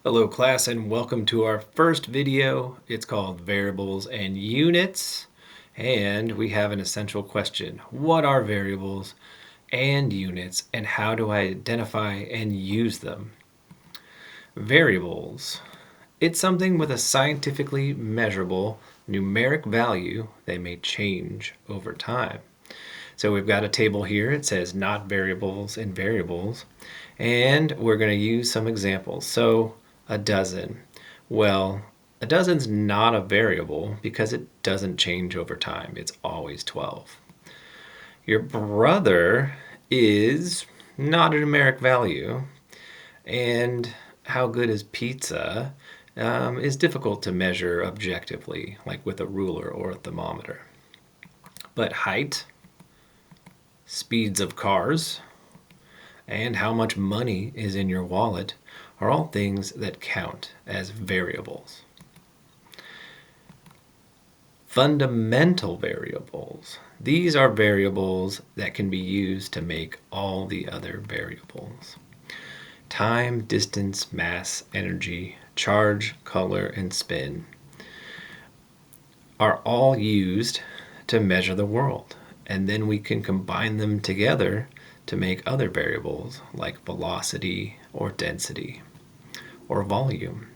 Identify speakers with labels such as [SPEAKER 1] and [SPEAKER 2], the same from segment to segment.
[SPEAKER 1] Hello class and welcome to our first video. It's called Variables and Units, and we have an essential question. What are variables and units, and how do I identify and use them? Variables. It's something with a scientifically measurable numeric value. They may change over time. So we've got a table here. It says not variables and variables, and we're going to use some examples. So a dozen. Well, a dozen's not a variable because it doesn't change over time. It's always 12. Your brother is not a numeric value, and how good is pizza is difficult to measure objectively, like with a ruler or a thermometer. But height, speeds of cars, and how much money is in your wallet are all things that count as variables. Fundamental variables. These are variables that can be used to make all the other variables. Time, distance, mass, energy, charge, color, and spin are all used to measure the world, and then we can combine them together to make other variables like velocity or density or volume.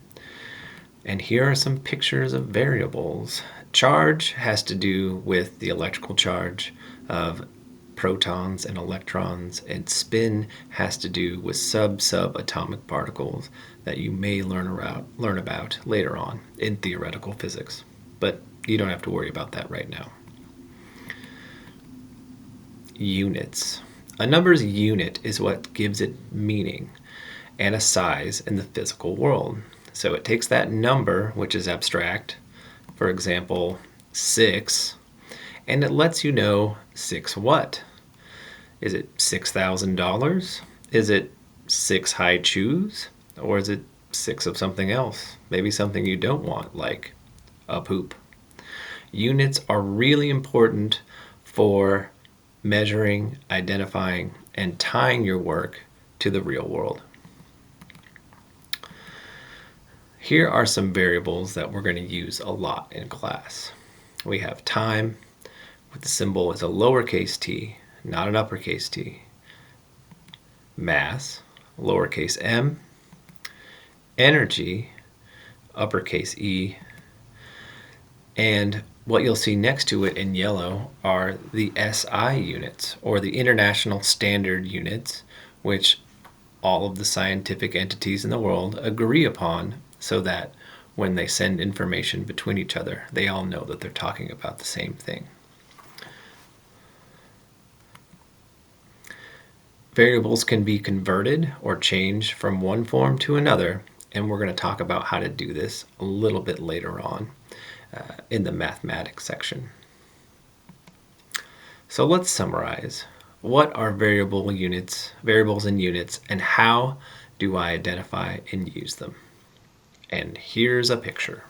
[SPEAKER 1] And here are some pictures of variables. Charge has to do with the electrical charge of protons and electrons, and spin has to do with subatomic particles that you may learn about later on in theoretical physics. But you don't have to worry about that right now. Units. A number's unit is what gives it meaning and a size in the physical world. So it takes that number, which is abstract, for example, 6, and it lets you know 6 what? Is it $6,000? Is it 6 high shoes? Or is it 6 of something else? Maybe something you don't want, like a poop. Units are really important for measuring, identifying, and tying your work to the real world. Here are some variables that we're going to use a lot in class. We have time, with the symbol as a lowercase t, not an uppercase t. Mass, lowercase m. Energy, uppercase E. And what you'll see next to it in yellow are the SI units, or the International Standard Units, which all of the scientific entities in the world agree upon, so that when they send information between each other, they all know that they're talking about the same thing. Variables can be converted or changed from one form to another, and we're going to talk about how to do this a little bit later on in the mathematics section. So let's summarize. What are variables and units, and how do I identify and use them? And here's a picture.